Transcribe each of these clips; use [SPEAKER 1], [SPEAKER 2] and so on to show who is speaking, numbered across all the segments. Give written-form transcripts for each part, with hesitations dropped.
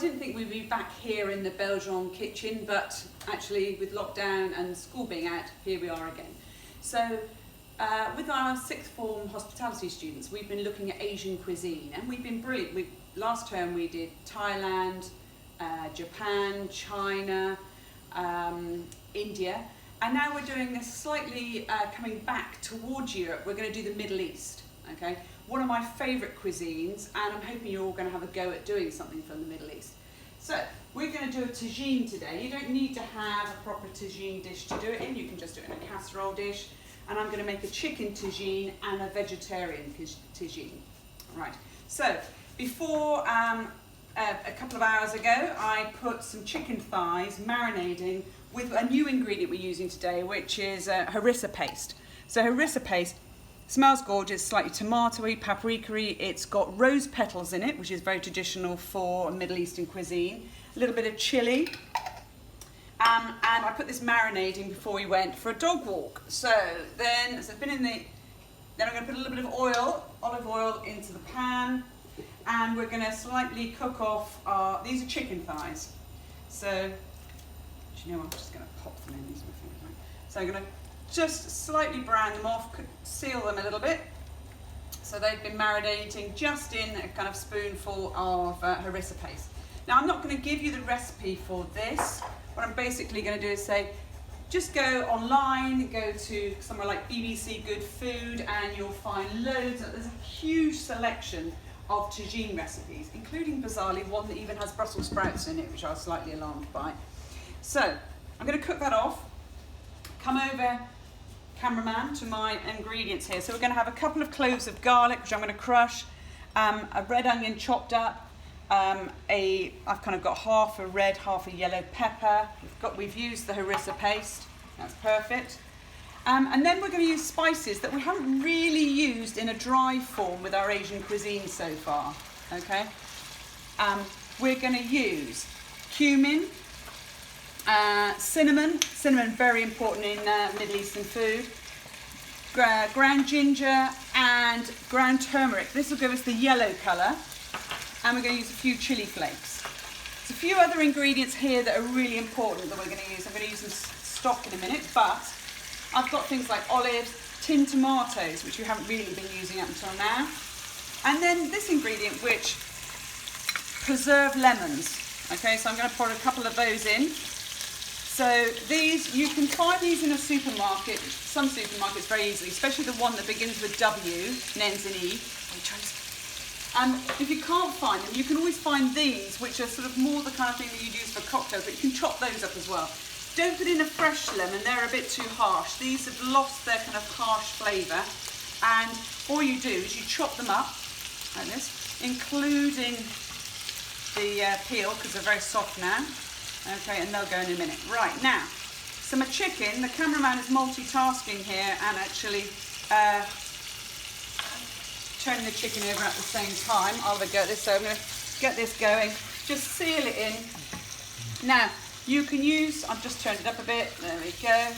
[SPEAKER 1] didn't think we'd be back here in the Belgeonne kitchen, but actually with lockdown and school being out, here we are again. So with our sixth form hospitality students, we've been looking at Asian cuisine, and we've been brilliant. Last term we did Thailand, Japan, China, India, and now we're doing this slightly coming back towards Europe. We're going to do the Middle East, okay? One of my favourite cuisines, and I'm hoping you're all going to have a go at doing something from the Middle East. So we're going to do a tagine today. You don't need to have a proper tagine dish to do it in. You can just do it in a casserole dish. And I'm going to make a chicken tagine and a vegetarian tagine. Right. So before a couple of hours ago, I put some chicken thighs marinating with a new ingredient we're using today, which is harissa paste. So harissa paste smells gorgeous, slightly tomatoey, paprika-y. It's got rose petals in it, which is very traditional for Middle Eastern cuisine. A little bit of chili. And I put this marinating before we went for a dog walk. So it's been in the. Then I'm going to put a little bit of oil, olive oil, into the pan, and we're going to slightly cook off our. These are chicken thighs. So, do you know what? I'm just going to pop them in. These are my fingers. Right? So I'm going to just slightly brown them off, seal them a little bit. So they've been marinating just in a kind of spoonful of harissa paste. Now I'm not going to give you the recipe for this. What I'm basically going to do is say, just go online, go to somewhere like BBC Good Food, and you'll find loads. There's a huge selection of tagine recipes, including bizarrely one that even has Brussels sprouts in it, which I was slightly alarmed by. So I'm going to cook that off. Come over, cameraman, to my ingredients here. So we're going to have a couple of cloves of garlic, which I'm going to crush, a red onion chopped up. I've kind of got half a red, half a yellow pepper. We've used the harissa paste. That's perfect. And then we're going to use spices that we haven't really used in a dry form with our Asian cuisine so far. Okay. We're going to use cumin, cinnamon. Cinnamon, very important in Middle Eastern food. Ground ginger and ground turmeric. This will give us the yellow colour. And we're going to use a few chili flakes. There's a few other ingredients here that are really important that we're going to use. I'm going to use some stock in a minute, but I've got things like olives, tinned tomatoes, which we haven't really been using up until now. And then this ingredient, which preserved lemons. Okay, so I'm going to pour a couple of those in. So these, you can find these in a supermarket, some supermarkets very easily, especially the one that begins with W and ends in E. If you can't find them, you can always find these, which are sort of more the kind of thing that you'd use for cocktails, but you can chop those up as well. Don't put in a fresh lemon, they're a bit too harsh. These have lost their kind of harsh flavour, and all you do is you chop them up, like this, including the peel, because they're very soft now. Okay, and they'll go in a minute. Right, now, some chicken. The cameraman is multitasking here and actually turning the chicken over at the same time. I'll have a go at this, so I'm going to get this going. Just seal it in. Now, you can use, I've just turned it up a bit, there we go.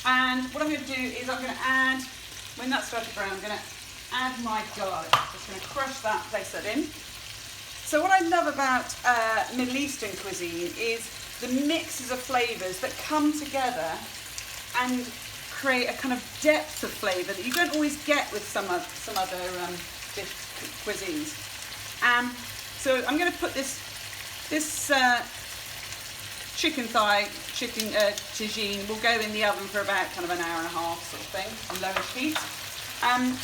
[SPEAKER 1] And what I'm going to do is I'm going to add, when that's started brown, I'm going to add my garlic. Just going to crush that, place that in. So what I love about Middle Eastern cuisine is the mixes of flavours that come together and create a kind of depth of flavour that you don't always get with some other cuisines. So I'm going to put this chicken tagine will go in the oven for about kind of an hour and a half sort of thing on lowish heat. And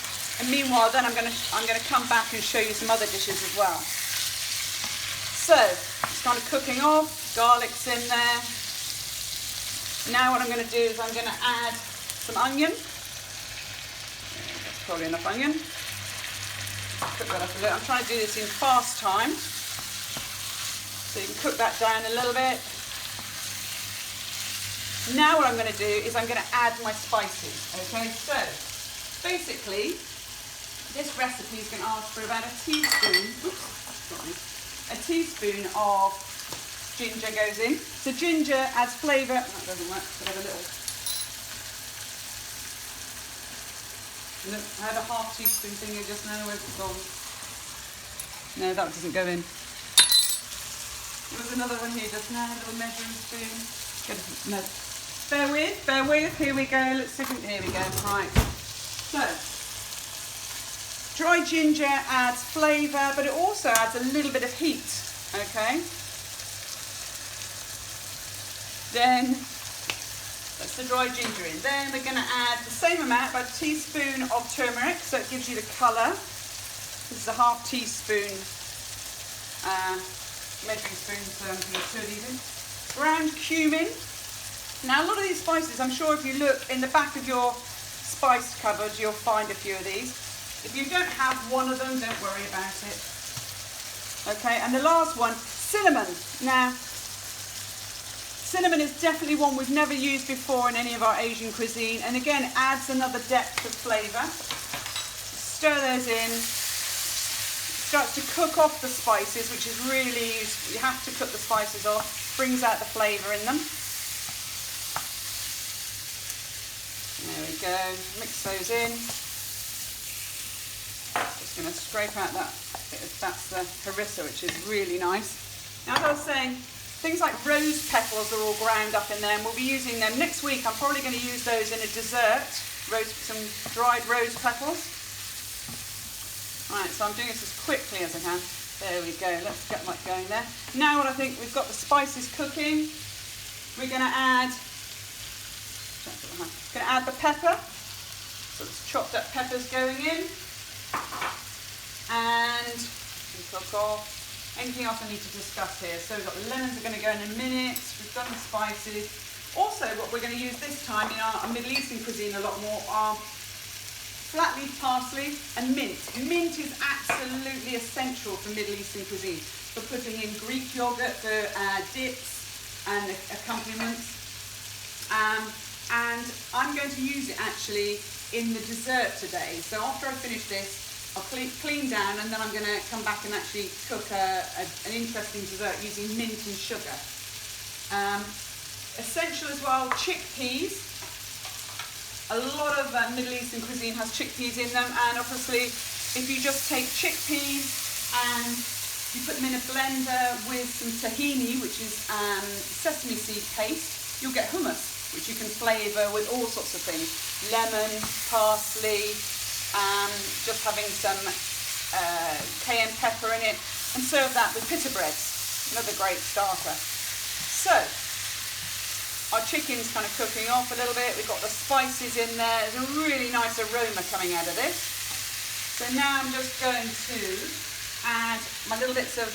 [SPEAKER 1] meanwhile, then I'm going to come back and show you some other dishes as well. So it's kind of cooking off. Garlic's in there. Now what I'm going to do is I'm going to add some onion. That's probably enough onion. Cook that up a little. I'm trying to do this in fast time, so you can cook that down a little bit. Now what I'm going to do is I'm going to add my spices. Okay, so basically this recipe is going to ask for about a teaspoon of ginger goes in. So ginger adds flavour. That doesn't work. But have a little. Look, I had a half teaspoon finger just now. Where's it gone? No, that doesn't go in. There was another one here just now, a little measuring spoon. Bear with, here we go. Let's see if here we go. Right. So, dry ginger adds flavour, but it also adds a little bit of heat. Okay. Then that's the dry ginger in. Then we're going to add the same amount, about a teaspoon of turmeric, so it gives you the colour. This is a half teaspoon measuring spoon, so I'm going to stir these in. Ground cumin. Now a lot of these spices, I'm sure if you look in the back of your spice cupboard, you'll find a few of these. If you don't have one of them, don't worry about it. Okay, and the last one, cinnamon. Now, cinnamon is definitely one we've never used before in any of our Asian cuisine, and again, adds another depth of flavour. Stir those in. Starts to cook off the spices, which is really useful. You have to cook the spices off, brings out the flavour in them. There we go, mix those in. Just going to scrape out that, that's the harissa, which is really nice. Now, as I was saying, things like rose petals are all ground up in there, and we'll be using them next week. I'm probably going to use those in a dessert, some dried rose petals. Right, so I'm doing this as quickly as I can. There we go, let's get that going there. Now what I think, we've got the spices cooking. We're going to add the pepper. So it's chopped up peppers going in. And cook off. Anything else I need to discuss here? So we've got the lemons are going to go in a minute. We've done the spices. Also, what we're going to use this time in our Middle Eastern cuisine a lot more are flat leaf parsley and mint. Mint is absolutely essential for Middle Eastern cuisine, for putting in Greek yogurt, for dips and accompaniments. And I'm going to use it actually in the dessert today. So after I finish this, I'll clean down, and then I'm going to come back and actually cook an interesting dessert using mint and sugar. Essential as well, chickpeas. A lot of Middle Eastern cuisine has chickpeas in them, and obviously if you just take chickpeas and you put them in a blender with some tahini, which is sesame seed paste, you'll get hummus, which you can flavour with all sorts of things. Lemon, parsley, just having some cayenne pepper in it, and serve that with pita breads, another great starter. So, our chicken's kind of cooking off a little bit. We've got the spices in there. There's a really nice aroma coming out of this. So now I'm just going to add my little bits of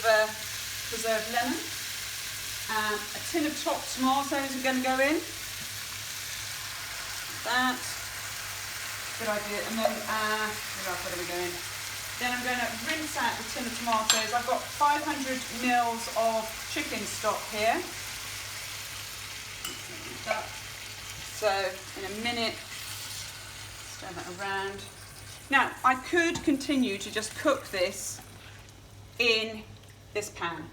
[SPEAKER 1] preserved lemon. A tin of chopped tomatoes are going to go in. That. Good idea. And then, what else are going to go in? Then I'm going to rinse out the tin of tomatoes. I've got 500 mils of chicken stock here. So in a minute, stir that around. Now I could continue to just cook this in this pan,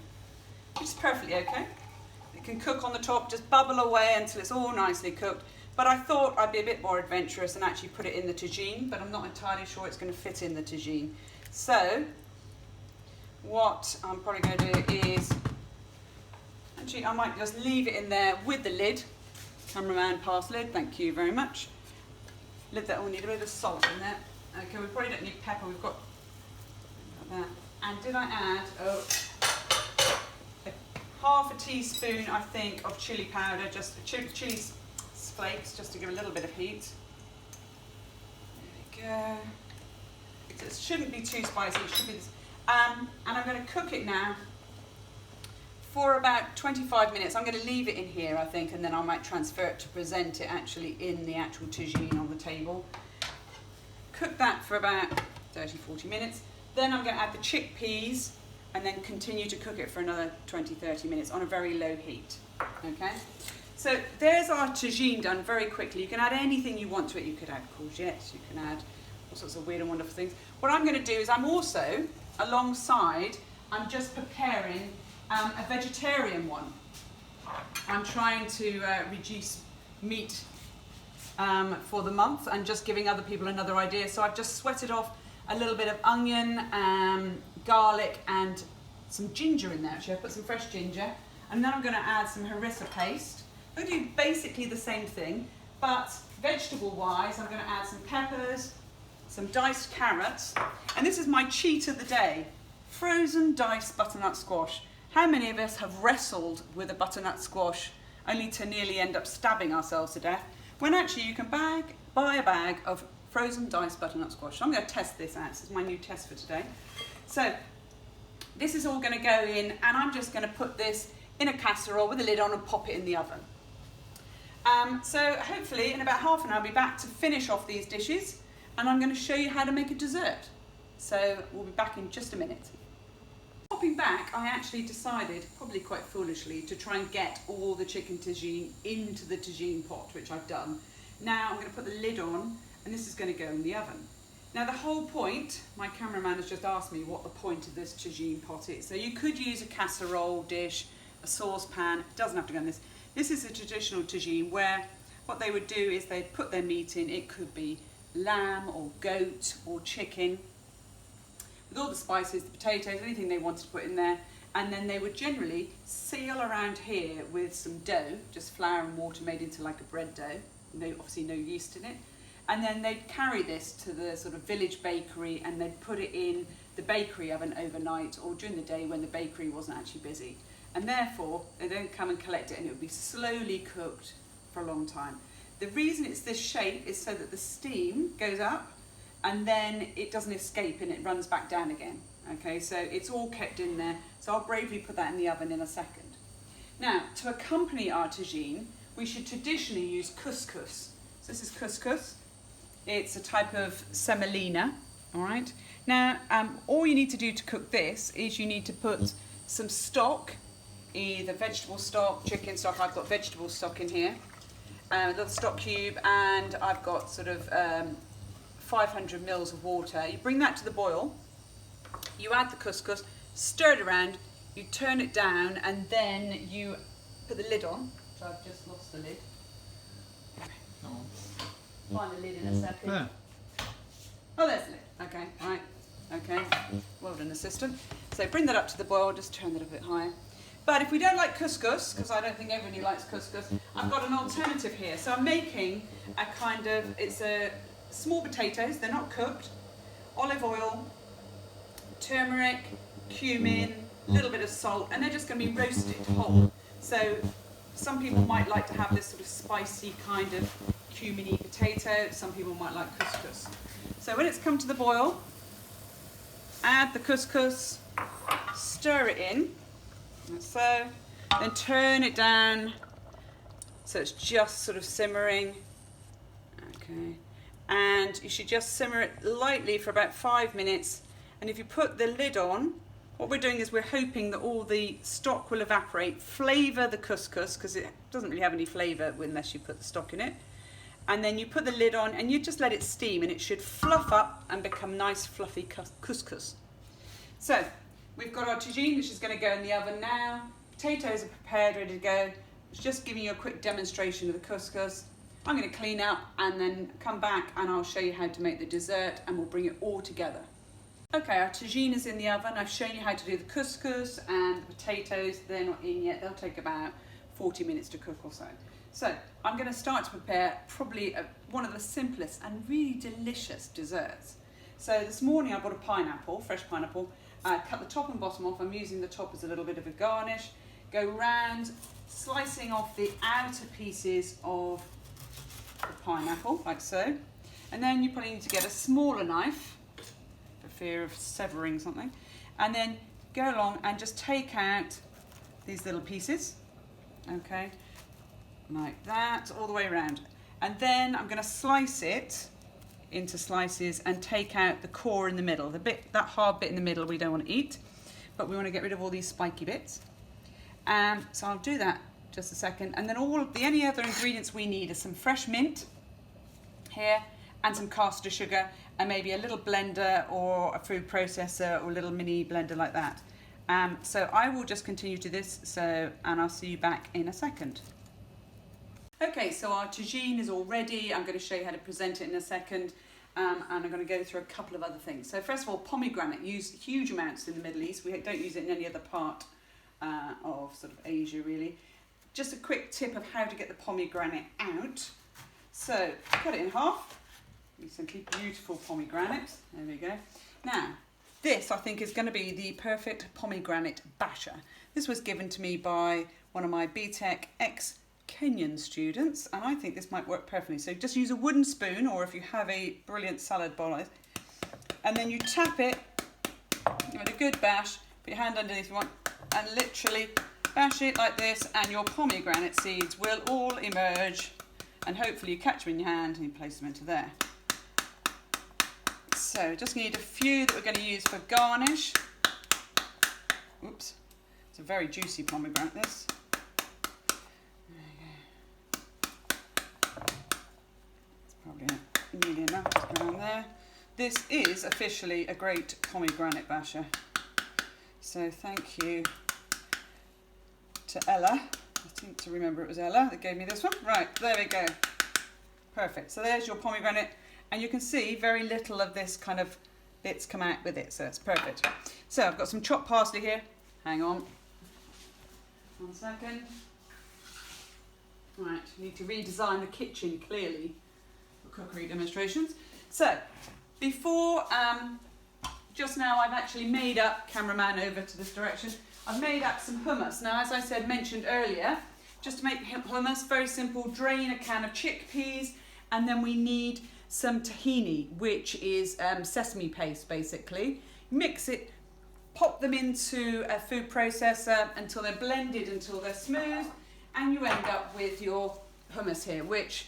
[SPEAKER 1] which is perfectly okay. It can cook on the top, just bubble away until it's all nicely cooked. But I thought I'd be a bit more adventurous and actually put it in the tagine, but I'm not entirely sure it's going to fit in the tagine. So what I'm probably going to do is, actually I might just leave it in there with the lid. Cameraman, pass lid, thank you very much. Lid that will need a bit of salt in there. Okay, we probably don't need pepper, we've got that. And did I add, half a teaspoon, I think, of chili powder, just chili flakes, just to give a little bit of heat. There we go. It shouldn't be too spicy, it should be this. And I'm going to cook it now for about 25 minutes. I'm going to leave it in here, I think, and then I might transfer it to present it actually in the actual tagine on the table. Cook that for about 30-40 minutes. Then I'm going to add the chickpeas and then continue to cook it for another 20-30 minutes on a very low heat. Okay? So there's our tagine done very quickly. You can add anything you want to it. You could add courgettes, you can add all sorts of weird and wonderful things. What I'm going to do is I'm also, alongside, I'm just preparing a vegetarian one. I'm trying to reduce meat for the month and just giving other people another idea. So I've just sweated off a little bit of onion, garlic and some ginger in there. Actually, I've put some fresh ginger, and then I'm going to add some harissa paste. I'm going to do basically the same thing, but vegetable-wise, I'm going to add some peppers, some diced carrots, and this is my cheat of the day, frozen diced butternut squash. How many of us have wrestled with a butternut squash only to nearly end up stabbing ourselves to death, when actually you can buy a bag of frozen diced butternut squash. So I'm going to test this out. This is my new test for today. So this is all going to go in, and I'm just going to put this in a casserole with a lid on and pop it in the oven. So hopefully in about half an hour I'll be back to finish off these dishes, and I'm going to show you how to make a dessert. So we'll be back in just a minute. Popping back, I actually decided, probably quite foolishly, to try and get all the chicken tagine into the tagine pot, which I've done. Now I'm going to put the lid on, and this is going to go in the oven. Now the whole point, my cameraman has just asked me what the point of this tagine pot is. So you could use a casserole dish, a saucepan, it doesn't have to go in this. This is a traditional tagine where what they would do is they'd put their meat in. It could be lamb or goat or chicken, with all the spices, the potatoes, anything they wanted to put in there, and then they would generally seal around here with some dough, just flour and water made into like a bread dough, obviously no yeast in it, and then they'd carry this to the sort of village bakery, and they'd put it in the bakery oven overnight or during the day when the bakery wasn't actually busy, and therefore they don't come and collect it, and it would be slowly cooked for a long time. The reason it's this shape is so that the steam goes up and then it doesn't escape and it runs back down again. Okay, so it's all kept in there. So I'll bravely put that in the oven in a second. Now, to accompany our tagine, we should traditionally use couscous. So this is couscous. It's a type of semolina, all right? Now, all you need to do to cook this is you need to put some stock, either vegetable stock, chicken stock. I've got vegetable stock in here, a little stock cube, and I've got sort of 500 mils of water. You bring that to the boil, you add the couscous, stir it around, you turn it down, and then you put the lid on. So I've just lost the lid. Find the lid in a second.
[SPEAKER 2] There.
[SPEAKER 1] Oh, there's the lid. Okay, right. Okay, well done, assistant. So bring that up to the boil, just turn that a bit higher. But if we don't like couscous, because I don't think everybody likes couscous, I've got an alternative here. So I'm making a kind of, it's a small potatoes, they're not cooked, olive oil, turmeric, cumin, a little bit of salt, and they're just going to be roasted whole. So some people might like to have this sort of spicy kind of cumin-y potato, some people might like couscous. So when it's come to the boil, add the couscous, stir it in, like so, then turn it down so it's just sort of simmering. Okay. And you should just simmer it lightly for about 5 minutes. And if you put the lid on, what we're doing is we're hoping that all the stock will evaporate, flavour the couscous, because it doesn't really have any flavour unless you put the stock in it. And then you put the lid on and you just let it steam, and it should fluff up and become nice fluffy couscous. So we've got our tagine, which is going to go in the oven now. Potatoes are prepared, ready to go. It's just giving you a quick demonstration of the couscous. I'm going to clean up and then come back and I'll show you how to make the dessert, and we'll bring it all together. Okay, our tagine is in the oven. I've shown you how to do the couscous and the potatoes. They're not in yet. They'll take about 40 minutes to cook or so. So I'm going to start to prepare probably one of the simplest and really delicious desserts. So this morning I bought a pineapple, fresh pineapple. Cut the top and bottom off. I'm using the top as a little bit of a garnish. Go round, slicing off the outer pieces of the pineapple, like so. And then you probably need to get a smaller knife for fear of severing something. And then go along and just take out these little pieces, okay, like that, all the way around. And then I'm going to slice it into slices and take out the core in the middle. That hard bit in the middle we don't want to eat, but we want to get rid of all these spiky bits. So I'll do that just a second. And then any other ingredients we need are some fresh mint here and some caster sugar and maybe a little blender or a food processor or a little mini blender like that. So I will just continue to this, and I'll see you back in a second. Okay, so our tagine is all ready. I'm going to show you how to present it in a second. and I'm going to go through a couple of other things. So first of all, pomegranate, used huge amounts in the Middle East. We don't use it in any other part of sort of Asia really. Just a quick tip of how to get the pomegranate out. So cut it in half. Simply beautiful pomegranate. There we go. Now, this I think is going to be the perfect pomegranate basher. This was given to me by one of my BTEC ex-Kenyan students, and I think this might work perfectly. So just use a wooden spoon, or if you have a brilliant salad bowl, and then you tap it, give it a good bash, put your hand underneath if you want, and literally bash it like this, and your pomegranate seeds will all emerge, and hopefully you catch them in your hand and you place them into there. So just need a few that we're going to use for garnish. Oops, it's a very juicy pomegranate, this. There you go. It's probably nearly enough, just go around there. This is officially a great pomegranate basher. So thank you to Ella. I think to remember it was Ella that gave me this one. Right, there we go. Perfect. So there's your pomegranate. And you can see very little of this kind of bits come out with it, so it's perfect. So I've got some chopped parsley here. Hang on. 1 second. Right, need to redesign the kitchen clearly for cookery demonstrations. So, before, just now I've actually made up, cameraman over to this direction, I've made up some hummus. Now, as I mentioned earlier, just to make hummus, very simple, drain a can of chickpeas, and then we need some tahini, which is sesame paste basically. Mix it, pop them into a food processor until they're blended, until they're smooth, and you end up with your hummus here, which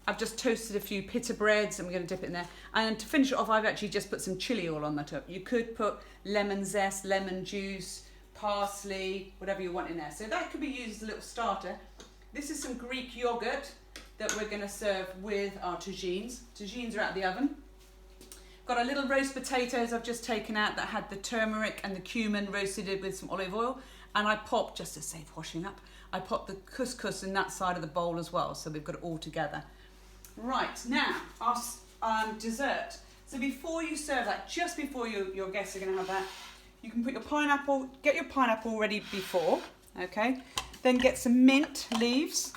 [SPEAKER 1] I've just toasted a few pita breads and we're going to dip it in there. And to finish it off, I've actually just put some chili oil on the top. You could put lemon zest, lemon juice, parsley, whatever you want in there. So that could be used as a little starter. This is some Greek yogurt that we're going to serve with our tagines. Tagines are out of the oven. Got a little roast potatoes I've just taken out that had the turmeric and the cumin roasted with some olive oil. And I popped, just to save washing up, I popped the couscous in that side of the bowl as well. So we've got it all together. Right, now, our dessert. So before you serve that, just before your guests are going to have that, you can put your pineapple, get your pineapple ready before, okay? Then get some mint leaves.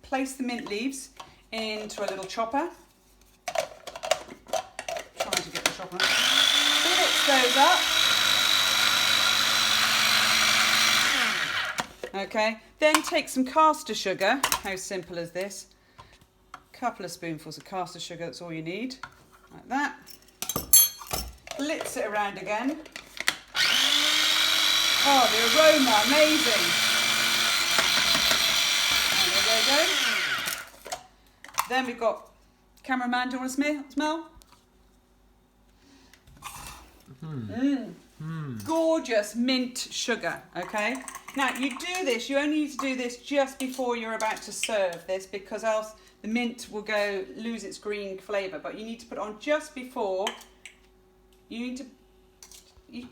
[SPEAKER 1] Place the mint leaves into a little chopper. Trying to get the chopper. Mix those up. Okay, then take some caster sugar. How simple is this? A couple of spoonfuls of caster sugar, that's all you need. Like that. Blitz it around again. Oh, the aroma, amazing. There we go. Then we've got, cameraman, do you want to smell? Gorgeous mint sugar, okay? Now, you do this, you only need to do this just before you're about to serve this, because else the mint will lose its green flavour. But you need to put it on just before. You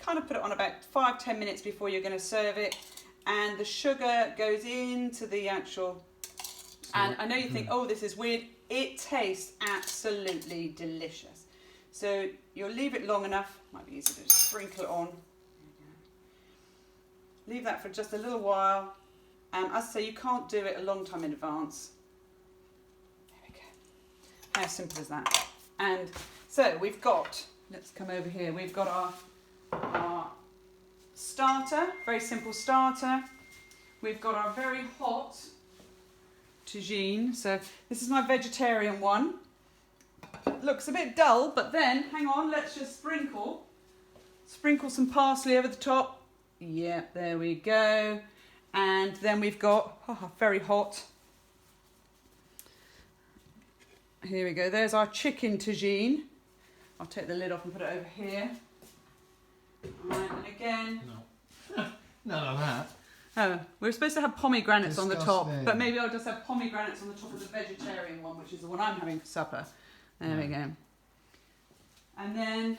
[SPEAKER 1] kind of put it on about 5-10 minutes before you're going to serve it. And the sugar goes into the actual... And I know you think, oh, this is weird. It tastes absolutely delicious. So you'll leave it long enough. Might be easy to just sprinkle it on. Leave that for just a little while. As I say, you can't do it a long time in advance. There we go. How simple is that? And so we've got, let's come over here. We've got our starter, very simple starter. We've got our very hot tagine. So this is my vegetarian one. Looks a bit dull, but then, hang on, let's just sprinkle some parsley over the top. Yep, there we go. And then we've got, very hot. Here we go, there's our chicken tagine. I'll take the lid off and put it over here. Alright, and again.
[SPEAKER 2] No. None of that.
[SPEAKER 1] Oh, we're supposed to have pomegranates on the top,
[SPEAKER 2] Disgusting.
[SPEAKER 1] but maybe I'll just have pomegranates on the top of the vegetarian one, which is the one I'm having for supper. There we go. And then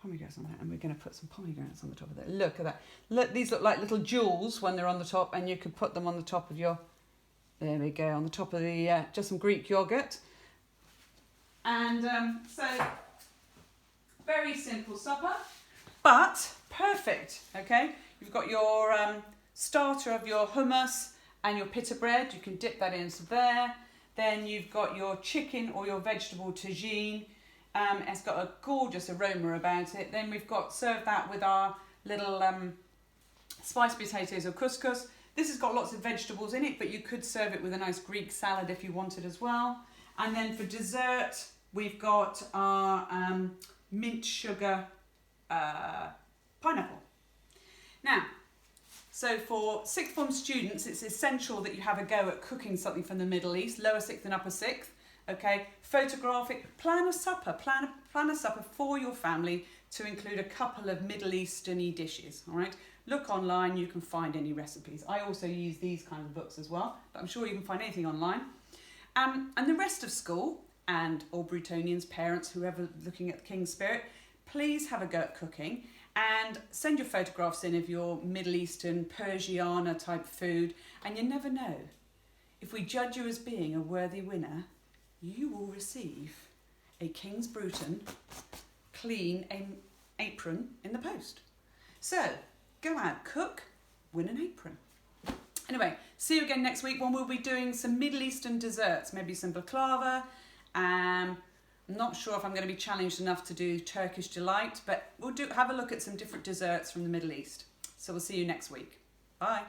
[SPEAKER 1] pomegranates on that, and we're going to put some pomegranates on the top of that. Look at that. Look, these look like little jewels when they're on the top, and you could put them on the top of your There we go, on the top of the, just some Greek yoghurt. And so, very simple supper, but perfect, okay? You've got your starter of your hummus and your pita bread. You can dip that into there. Then you've got your chicken or your vegetable tagine. It's got a gorgeous aroma about it. Then we've got served that with our little spiced potatoes or couscous. This has got lots of vegetables in it, but you could serve it with a nice Greek salad if you wanted as well. And then for dessert, we've got our mint sugar pineapple. Now, so for sixth form students, it's essential that you have a go at cooking something from the Middle East, lower sixth and upper sixth. Okay, photograph it, plan a supper for your family to include a couple of Middle Eastern-y dishes, all right? Look online, you can find any recipes. I also use these kind of books as well, but I'm sure you can find anything online. And the rest of school, and all Brutonians, parents, whoever looking at the King's Spirit, please have a go at cooking and send your photographs in of your Middle Eastern, Persiana type food. And you never know, if we judge you as being a worthy winner, you will receive a King's Bruton clean apron in the post. So, go out, cook, win an apron. Anyway, see you again next week when we'll be doing some Middle Eastern desserts, maybe some baklava. I'm not sure if I'm going to be challenged enough to do Turkish delight, but we'll have a look at some different desserts from the Middle East. So we'll see you next week. Bye.